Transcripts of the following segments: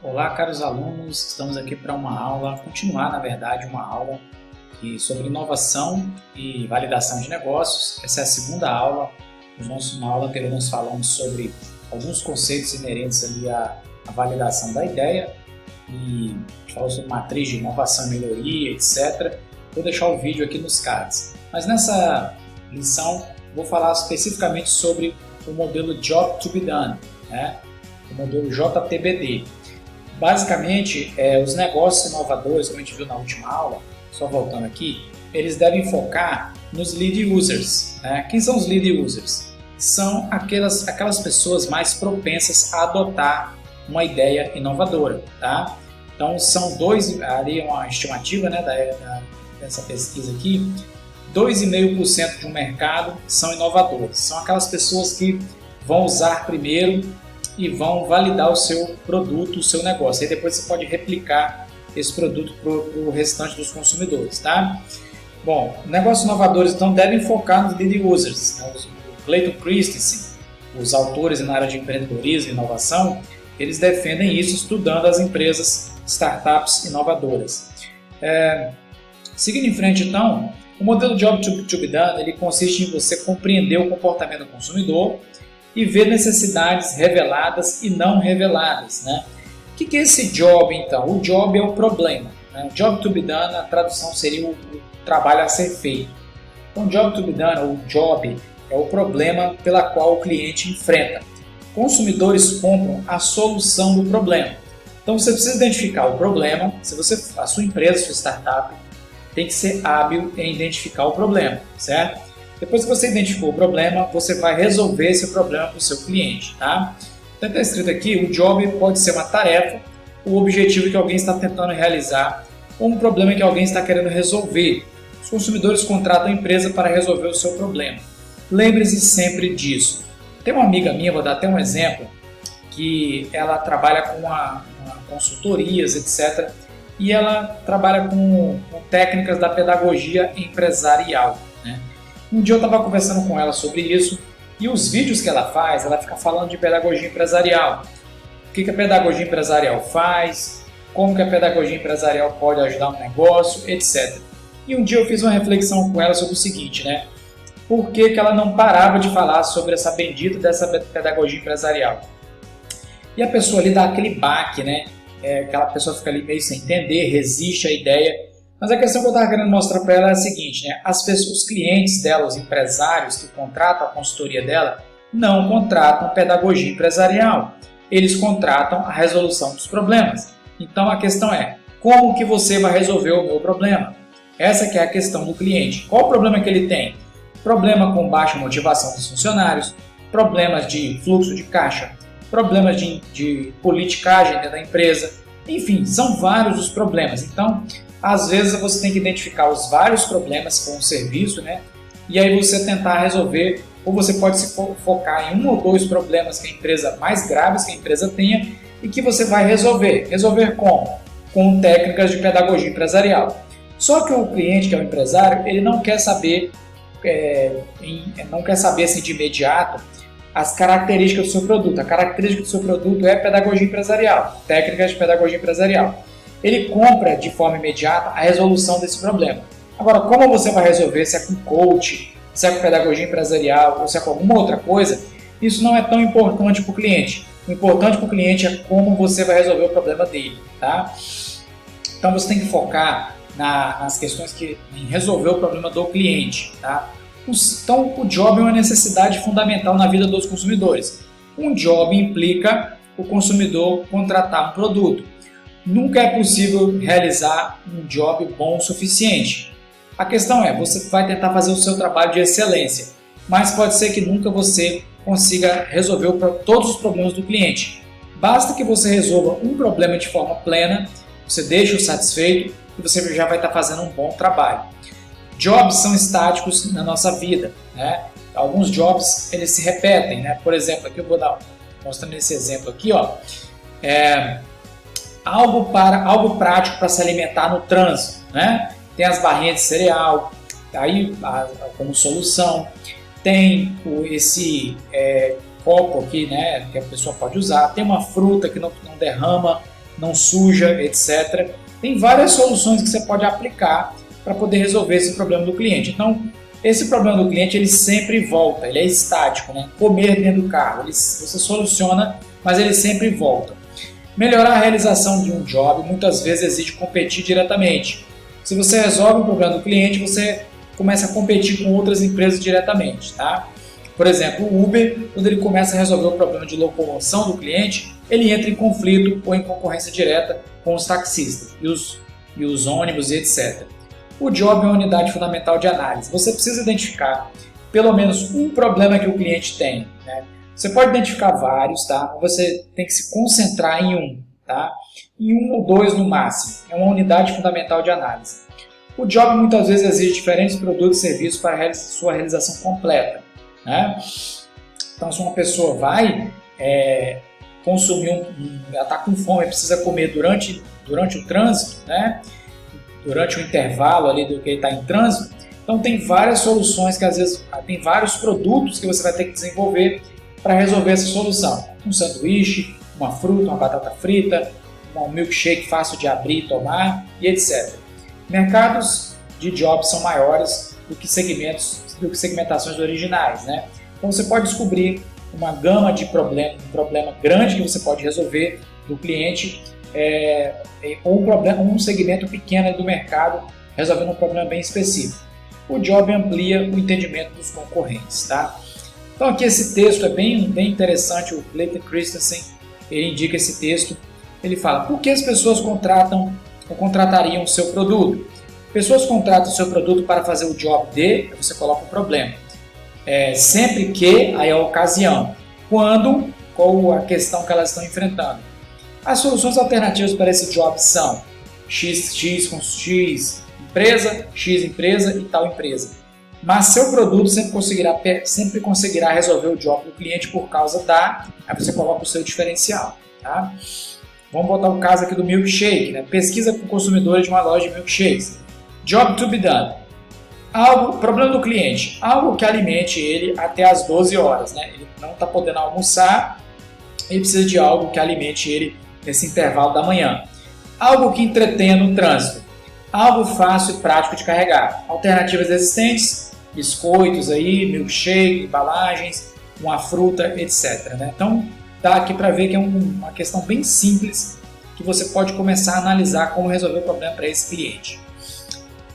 Olá, caros alunos, estamos aqui para uma aula, continuar na verdade uma aula sobre inovação e validação de negócios. Essa é a segunda aula. Na aula anterior nós falamos sobre alguns conceitos inerentes ali à validação da ideia e falou sobre matriz de inovação e melhoria, etc. Vou deixar o vídeo aqui nos cards. Mas nessa lição vou falar especificamente sobre o modelo Job to be Done, né? O modelo JTBD. Basicamente, os negócios inovadores, como a gente viu na última aula, só voltando aqui, eles devem focar nos lead users, né? Quem são os lead users? São aquelas pessoas mais propensas a adotar uma ideia inovadora, tá? Então, são ali é uma estimativa, né, dessa pesquisa aqui, 2,5% de um mercado são inovadores. São aquelas pessoas que vão usar primeiro e vão validar o seu produto, o seu negócio. Aí depois você pode replicar esse produto para o restante dos consumidores, tá? Bom, negócios inovadores então devem focar nos lead users, né? O Clayton Christensen, os autores na área de empreendedorismo e inovação, eles defendem isso estudando as empresas, startups inovadoras. Seguindo em frente então, o modelo Job to be Done, ele consiste em você compreender o comportamento do consumidor e ver necessidades reveladas e não reveladas, né? O que é esse job, então? O job é o problema, né? Job to be done, a tradução seria o trabalho a ser feito. Então, job to be done, ou job, é o problema pela qual o cliente enfrenta. Consumidores compram a solução do problema. Então, você precisa identificar o problema. A sua empresa, sua startup, tem que ser hábil em identificar o problema, certo? Depois que você identificou o problema, você vai resolver esse problema para o seu cliente, tá? Então está escrito aqui, o job pode ser uma tarefa, o objetivo que alguém está tentando realizar, ou um problema que alguém está querendo resolver. Os consumidores contratam a empresa para resolver o seu problema. Lembre-se sempre disso. Tem uma amiga minha, vou dar até um exemplo, que ela trabalha com consultorias, etc., e ela trabalha com técnicas da pedagogia empresarial, né? Um dia eu estava conversando com ela sobre isso e os vídeos que ela faz, ela fica falando de pedagogia empresarial. O que a pedagogia empresarial faz, como que a pedagogia empresarial pode ajudar um negócio, etc. E um dia eu fiz uma reflexão com ela sobre o seguinte, né? Por que ela não parava de falar sobre essa bendita dessa pedagogia empresarial? E a pessoa ali dá aquele baque, né? Aquela pessoa fica ali meio sem entender, resiste à ideia. Mas a questão que eu estava querendo mostrar para ela é a seguinte, né? Os clientes dela, os empresários que contratam a consultoria dela, não contratam pedagogia empresarial. Eles contratam a resolução dos problemas. Então a questão é, como que você vai resolver o meu problema? Essa que é a questão do cliente. Qual o problema que ele tem? Problema com baixa motivação dos funcionários, problemas de fluxo de caixa, problemas de politicagem dentro da empresa. Enfim, são vários os problemas. Então, às vezes você tem que identificar os vários problemas com o serviço, né? E aí você tentar resolver, ou você pode se focar em um ou dois problemas que a empresa, mais graves que a empresa tenha, e que você vai resolver. Resolver como? Com técnicas de pedagogia empresarial. Só que o cliente, que é o empresário, ele não quer saber, assim, de imediato as características do seu produto. A característica do seu produto é pedagogia empresarial, técnicas de pedagogia empresarial. Ele compra de forma imediata a resolução desse problema. Agora, como você vai resolver, se é com coach, se é com pedagogia empresarial ou se é com alguma outra coisa, isso não é tão importante para o cliente. O importante para o cliente é como você vai resolver o problema dele, tá? Então você tem que focar nas questões em resolver o problema do cliente, tá? Então o job é uma necessidade fundamental na vida dos consumidores. Um job implica o consumidor contratar um produto. Nunca é possível realizar um job bom o suficiente. A questão é, você vai tentar fazer o seu trabalho de excelência, mas pode ser que nunca você consiga resolver todos os problemas do cliente. Basta que você resolva um problema de forma plena, você deixa-o satisfeito e você já vai estar fazendo um bom trabalho. Jobs são estáticos na nossa vida, né? Alguns jobs eles se repetem, né? Por exemplo, aqui eu vou mostrando esse exemplo aqui, ó. Algo prático para se alimentar no trânsito, né? Tem as barrinhas de cereal, aí como solução. Tem esse copo aqui, né, que a pessoa pode usar. Tem uma fruta que não derrama não suja, etc. Tem várias soluções que você pode aplicar para poder resolver esse problema do cliente. Então, esse problema do cliente ele sempre volta, ele é estático, né? Comer dentro do carro, você soluciona, mas ele sempre volta. Melhorar a realização de um job muitas vezes exige competir diretamente. Se você resolve o problema do cliente, você começa a competir com outras empresas diretamente, tá? Por exemplo, o Uber, quando ele começa a resolver o problema de locomoção do cliente, ele entra em conflito ou em concorrência direta com os taxistas e os ônibus e etc. O job é uma unidade fundamental de análise. Você precisa identificar pelo menos um problema que o cliente tem, né? Você pode identificar vários, tá? Você tem que se concentrar em um, tá? Em um ou dois no máximo. É uma unidade fundamental de análise. O job muitas vezes exige diferentes produtos e serviços para sua realização completa, né? Então, se uma pessoa vai consumir ela está com fome, precisa comer durante o trânsito, né? Durante o intervalo ali do que ele está em trânsito, então tem várias soluções que às vezes tem vários produtos que você vai ter que desenvolver para resolver essa solução. Um sanduíche, uma fruta, uma batata frita, um milkshake fácil de abrir e tomar e etc. Mercados de jobs são maiores do que segmentações originais, né? Então você pode descobrir uma gama de um problema grande que você pode resolver do cliente ou um segmento pequeno do mercado resolvendo um problema bem específico. O job amplia o entendimento dos concorrentes, tá? Então aqui esse texto é bem interessante, o Clayton Christensen, ele indica esse texto, ele fala, por que as pessoas contratam ou contratariam o seu produto? Pessoas contratam o seu produto para fazer o job de, você coloca o problema. Sempre que, aí é a ocasião, quando, qual a questão que elas estão enfrentando. As soluções alternativas para esse job são X com X empresa e tal empresa. Mas seu produto sempre conseguirá resolver o job do cliente por causa da... Aí você coloca o seu diferencial, tá? Vamos botar o caso aqui do milkshake, né? Pesquisa com consumidores de uma loja de milkshakes. Job to be done. Problema do cliente, algo que alimente ele até as 12 horas, né? Ele não está podendo almoçar, ele precisa de algo que alimente ele nesse intervalo da manhã. Algo que entretenha no trânsito. Algo fácil e prático de carregar. Alternativas existentes, biscoitos aí, milkshake, embalagens, uma fruta, etc, né? Então, dá aqui para ver que é uma questão bem simples que você pode começar a analisar como resolver o problema para esse cliente.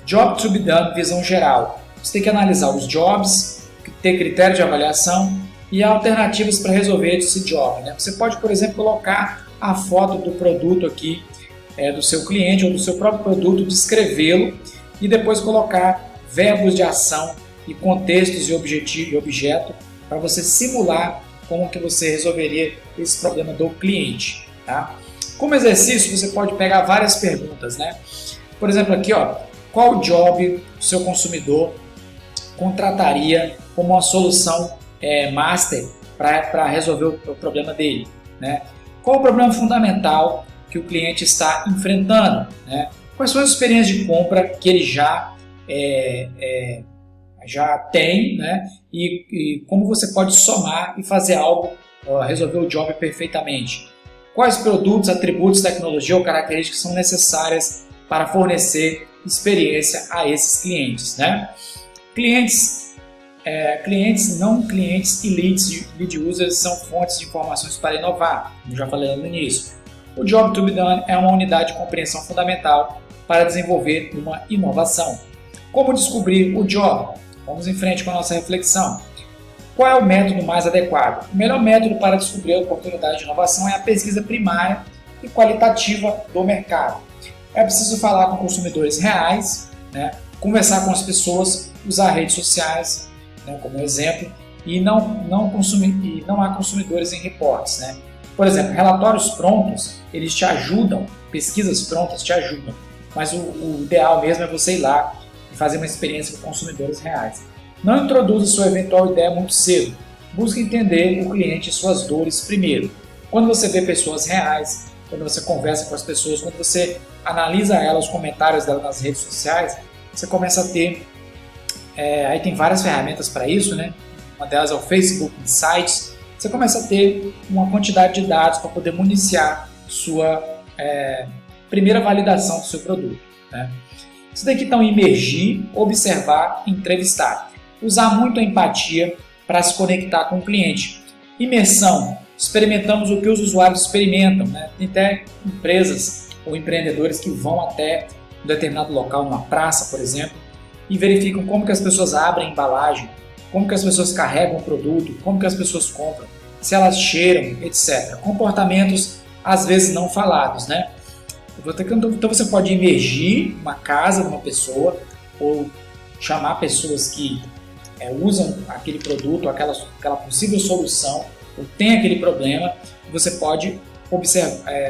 Job to be done, visão geral. Você tem que analisar os jobs, ter critério de avaliação e alternativas para resolver esse job, né? Você pode, por exemplo, colocar a foto do produto aqui, do seu cliente ou do seu próprio produto, descrevê-lo e depois colocar verbos de ação e contextos e objeto para você simular como que você resolveria esse problema do cliente, tá? Como exercício, você pode pegar várias perguntas, né? Por exemplo, aqui, ó, qual job o seu consumidor contrataria como uma solução master para resolver o problema dele, né? Qual o problema fundamental que o cliente está enfrentando, né? Quais são as experiências de compra que ele já tem, né? E como você pode somar e fazer algo, resolver o job perfeitamente. Quais produtos, atributos, tecnologia ou características são necessárias para fornecer experiência a esses clientes, né? Clientes não clientes e lead users são fontes de informações para inovar, como já falei no início. O Job to be done é uma unidade de compreensão fundamental para desenvolver uma inovação. Como descobrir o job? Vamos em frente com a nossa reflexão. Qual é o método mais adequado? O melhor método para descobrir a oportunidade de inovação é a pesquisa primária e qualitativa do mercado. É preciso falar com consumidores reais, né? Conversar com as pessoas, usar redes sociais, né, como exemplo, e não há consumidores em reportes, né? Por exemplo, relatórios prontos, eles te ajudam, pesquisas prontas te ajudam, mas o ideal mesmo é você ir lá e fazer uma experiência com consumidores reais. Não introduza sua eventual ideia muito cedo. Busque entender o cliente e suas dores primeiro. Quando você vê pessoas reais, quando você conversa com as pessoas, quando você analisa elas, os comentários delas nas redes sociais, você começa a ter... aí tem várias ferramentas para isso, né? Uma delas é o Facebook Insights. Você começa a ter uma quantidade de dados para poder municiar sua primeira validação do seu produto, né? Você tem que então imergir, observar, entrevistar. Usar muito a empatia para se conectar com o cliente. Imersão. Experimentamos o que os usuários experimentam, né? Tem até empresas ou empreendedores que vão até um determinado local, numa praça, por exemplo, e verificam como que as pessoas abrem a embalagem, como que as pessoas carregam o produto, como que as pessoas compram, se elas cheiram, etc. Comportamentos, às vezes, não falados, né? Então você pode emergir uma casa de uma pessoa ou chamar pessoas que usam aquele produto, aquela possível solução, ou tem aquele problema, você pode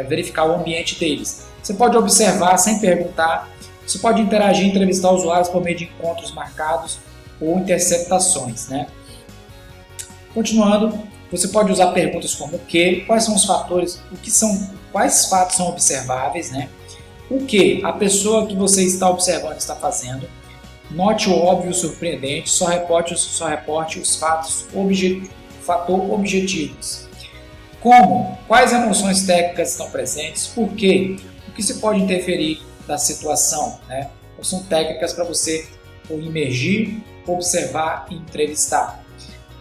verificar o ambiente deles. Você pode observar sem perguntar, você pode interagir, entrevistar usuários por meio de encontros marcados ou interceptações, né? Continuando, você pode usar perguntas como o que, quais são os fatores, quais fatos são observáveis, né? O que a pessoa que você está observando está fazendo. Note o óbvio e o surpreendente, só reporte os fatos objetivos. Como? Quais emoções técnicas estão presentes? Por quê? O que se pode interferir da situação, né? Então, são técnicas para você imergir, observar e entrevistar.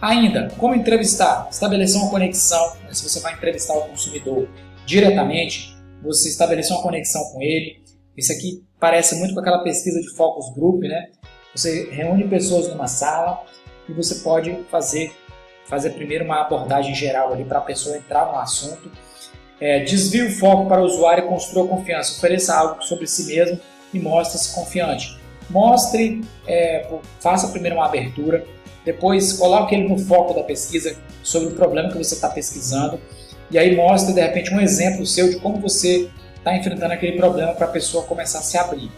Ainda, como entrevistar? Estabelecer uma conexão, né? Se você vai entrevistar o consumidor diretamente, você estabelecer uma conexão com ele. Isso aqui parece muito com aquela pesquisa de focus group, né? Você reúne pessoas numa sala e você pode fazer primeiro uma abordagem geral ali para a pessoa entrar no assunto. Desvie o foco para o usuário e construa confiança. Ofereça algo sobre si mesmo e mostre-se confiante. Faça primeiro uma abertura, depois coloque ele no foco da pesquisa sobre o problema que você está pesquisando e aí mostre de repente um exemplo seu de como você está enfrentando aquele problema para a pessoa começar a se abrir.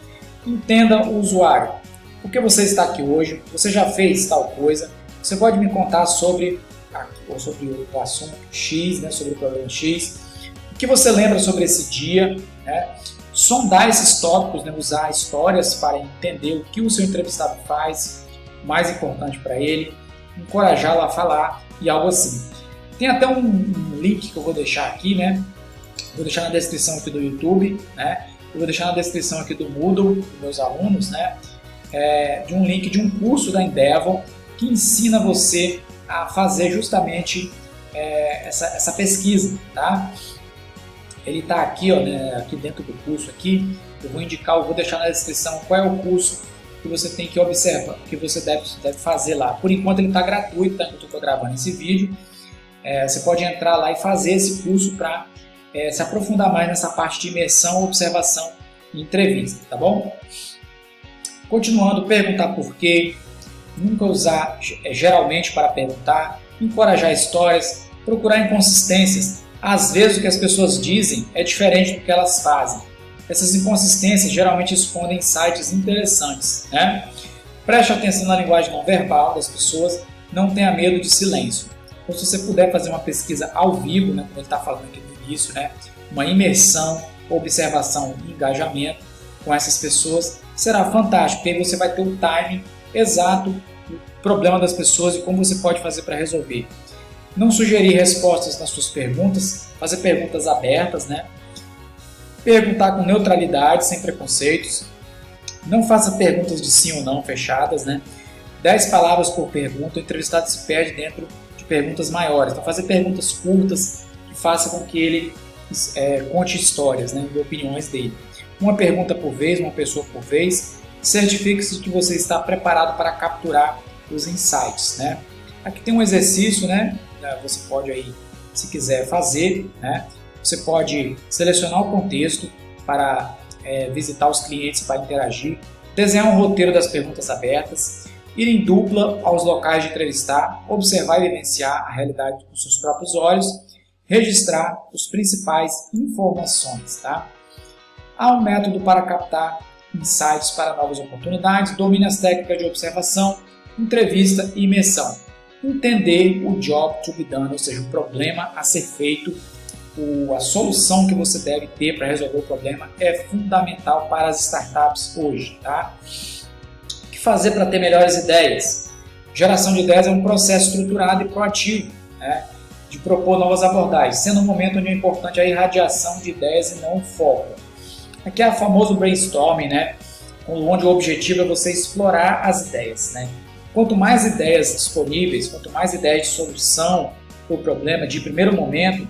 Entenda o usuário. Por que você está aqui hoje? Você já fez tal coisa? Você pode me contar sobre o assunto X, né, sobre o problema X. O que você lembra sobre esse dia? Né? Sondar esses tópicos, né, usar histórias para entender o que o seu entrevistado faz, o mais importante para ele, encorajá-lo a falar e algo assim. Tem até um link que eu vou deixar aqui, né? Vou deixar na descrição aqui do YouTube, né? Eu vou deixar na descrição aqui do Moodle, dos meus alunos, né? De um link de um curso da Endeavor que ensina você a fazer justamente essa pesquisa, tá? Ele está aqui, ó, né, aqui dentro do curso aqui. Eu vou deixar na descrição qual é o curso que você tem que observar, que você deve fazer lá. Por enquanto ele está gratuito, tá? Eu estou gravando esse vídeo. Você pode entrar lá e fazer esse curso para se aprofundar mais nessa parte de imersão, observação e entrevista, tá bom? Continuando, perguntar por quê, nunca usar geralmente para perguntar, encorajar histórias, procurar inconsistências. Às vezes o que as pessoas dizem é diferente do que elas fazem. Essas inconsistências geralmente escondem insights interessantes, né? Preste atenção na linguagem não verbal das pessoas, não tenha medo de silêncio. Então, se você puder fazer uma pesquisa ao vivo, né, como ele está falando aqui no início, né, uma imersão, observação e engajamento com essas pessoas, será fantástico, porque aí você vai ter o timing exato do problema das pessoas e como você pode fazer para resolver. Não sugerir respostas nas suas perguntas, fazer perguntas abertas, né? Perguntar com neutralidade, sem preconceitos. Não faça perguntas de sim ou não fechadas, né? 10 palavras por pergunta, o entrevistado se perde dentro de perguntas maiores. Então, fazer perguntas curtas que faça com que ele conte histórias, né, e opiniões dele. Uma pergunta por vez, uma pessoa por vez. Certifique-se de que você está preparado para capturar os insights, né? Aqui tem um exercício, né? Você pode aí, se quiser fazer, né? Você pode selecionar o contexto para visitar os clientes, para interagir, desenhar um roteiro das perguntas abertas, ir em dupla aos locais de entrevistar, observar e vivenciar a realidade com seus próprios olhos, registrar as principais informações, tá? Há um método para captar insights para novas oportunidades, domine as técnicas de observação, entrevista e imersão. Entender o job to be done, ou seja, o problema a ser feito, a solução que você deve ter para resolver o problema é fundamental para as startups hoje, tá? O que fazer para ter melhores ideias? Geração de ideias é um processo estruturado e proativo, né? de propor novas abordagens, sendo um momento onde é importante a irradiação de ideias e não o foco. Aqui é o famoso brainstorming, né? Onde o objetivo é você explorar as ideias, né? Quanto mais ideias disponíveis, quanto mais ideias de solução para o problema de primeiro momento,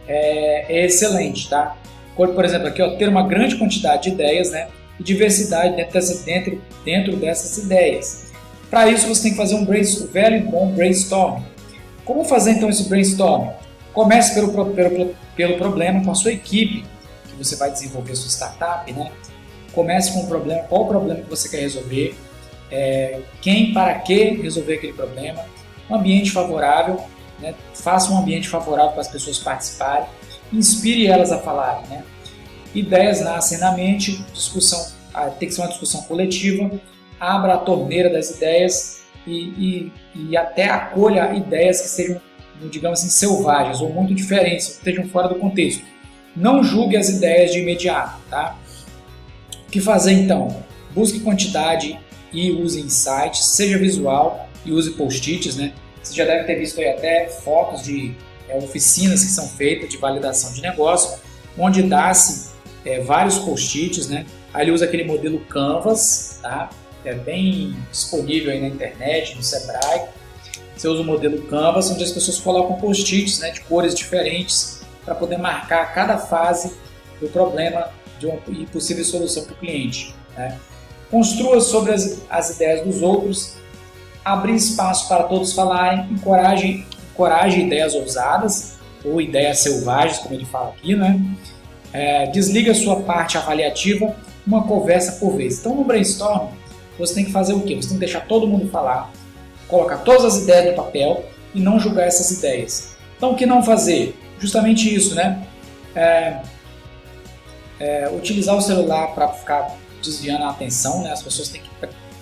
é excelente, tá? Por exemplo, aqui ter uma grande quantidade de ideias, né? E diversidade dentro dessas ideias. Para isso você tem que fazer um velho e bom brainstorming. Como fazer então esse brainstorming? Comece pelo problema com a sua equipe, que você vai desenvolver a sua startup, né? Comece com o problema, qual o problema que você quer resolver, quem, para que resolver aquele problema, um ambiente favorável, né? Faça um ambiente favorável para as pessoas participarem, inspire elas a falarem, né? Ideias nascem na mente, tem que ser uma discussão coletiva, abra a torneira das ideias e até acolha ideias que sejam, digamos assim, selvagens ou muito diferentes, que estejam fora do contexto. Não julgue as ideias de imediato, tá? O que fazer então? Busque quantidade e use insights, seja visual e use post-its, né? Você já deve ter visto aí até fotos de oficinas que são feitas de validação de negócio, onde dá-se vários post-its, né? Aí ele usa aquele modelo Canvas, tá? É bem disponível aí na internet, no Sebrae. Você usa o modelo Canvas, onde as pessoas colocam post-its, né, de cores diferentes para poder marcar cada fase do problema e possível solução para o cliente, né? Construa sobre as ideias dos outros, abrir espaço para todos falarem, encoraje ideias ousadas ou ideias selvagens, como ele fala aqui, né? Desliga a sua parte avaliativa, uma conversa por vez. Então no brainstorm você tem que fazer o quê? Você tem que deixar todo mundo falar, colocar todas as ideias no papel e não julgar essas ideias. Então o que não fazer? Justamente isso, né? Utilizar o celular para ficar desviando a atenção, né? As pessoas têm que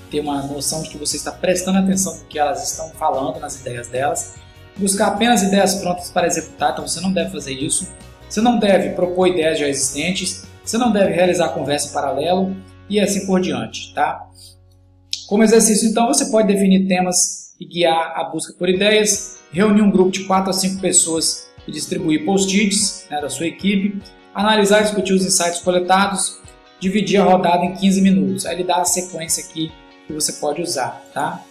ter uma noção de que você está prestando atenção no que elas estão falando, nas ideias delas. Buscar apenas ideias prontas para executar, então você não deve fazer isso. Você não deve propor ideias já existentes, você não deve realizar conversa em paralelo e assim por diante, tá? Como exercício, então, você pode definir temas e guiar a busca por ideias, reunir um grupo de 4 a 5 pessoas e distribuir post-its, né, da sua equipe, analisar e discutir os insights coletados, dividir a rodada em 15 minutos. Aí ele dá a sequência aqui que você pode usar, tá?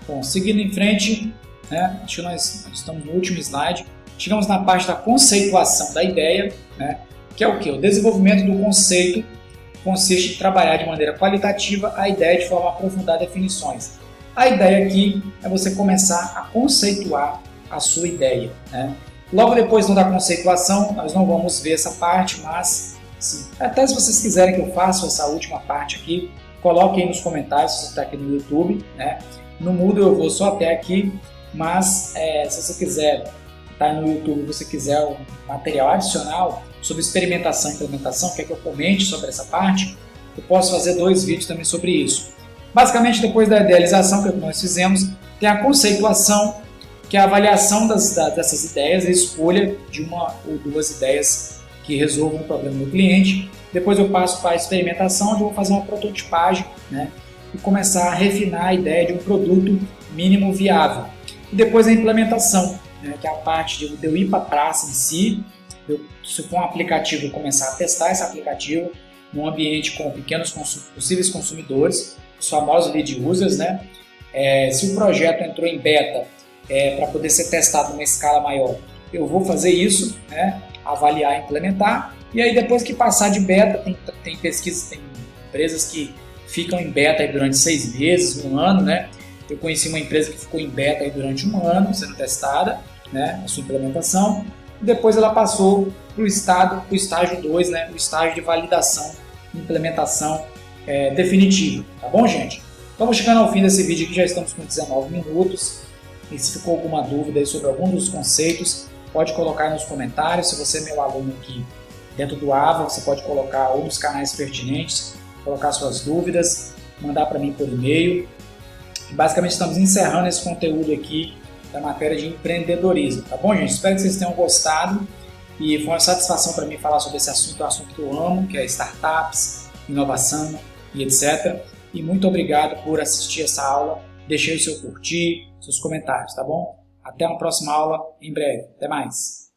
Bom, seguindo em frente, né, acho que nós estamos no último slide, chegamos na parte da conceituação da ideia, né, que é o quê? O desenvolvimento do conceito consiste em trabalhar de maneira qualitativa a ideia de forma a aprofundar definições. A ideia aqui é você começar a conceituar a sua ideia, né? Logo depois da conceituação, nós não vamos ver essa parte, mas até se vocês quiserem que eu faça essa última parte aqui, coloquem aí nos comentários se você está aqui no YouTube, né? No Moodle eu vou só até aqui, mas se você quiser estar no YouTube, você quiser um material adicional sobre experimentação e implementação, quer que eu comente sobre essa parte, eu posso fazer 2 vídeos também sobre isso. Basicamente, depois da idealização que nós fizemos, tem a conceituação, que é a avaliação dessas ideias, a escolha de uma ou 2 ideias que resolvam o problema do cliente. Depois eu passo para a experimentação, onde eu vou fazer uma prototipagem, né, e começar a refinar a ideia de um produto mínimo viável. E depois a implementação, né, que é a parte de eu ir para a praça em si. Se for um aplicativo, eu começar a testar esse aplicativo num ambiente com pequenos possíveis consumidores, os famosos lead users, né? Se o projeto entrou em beta para poder ser testado numa escala maior, eu vou fazer isso, né? Avaliar e implementar. E aí depois que passar de beta, tem pesquisas, tem empresas que ficam em beta aí durante 6 meses, 1 ano, né? Eu conheci uma empresa que ficou em beta aí durante 1 ano sendo testada, né? A sua implementação. Depois ela passou para o estágio 2, né, o estágio de validação e implementação definitiva. Tá bom, gente? Estamos chegando ao fim desse vídeo aqui, já estamos com 19 minutos. E se ficou alguma dúvida aí sobre algum dos conceitos, pode colocar aí nos comentários. Se você é meu aluno aqui dentro do AVA, você pode colocar ou nos canais pertinentes, colocar suas dúvidas, mandar para mim por e-mail. Basicamente estamos encerrando esse conteúdo aqui da matéria de empreendedorismo, tá bom, gente? Espero que vocês tenham gostado e foi uma satisfação para mim falar sobre esse assunto, um assunto que eu amo, que é startups, inovação e etc. E muito obrigado por assistir essa aula. Deixe aí o seu curtir, seus comentários, tá bom? Até uma próxima aula em breve. Até mais!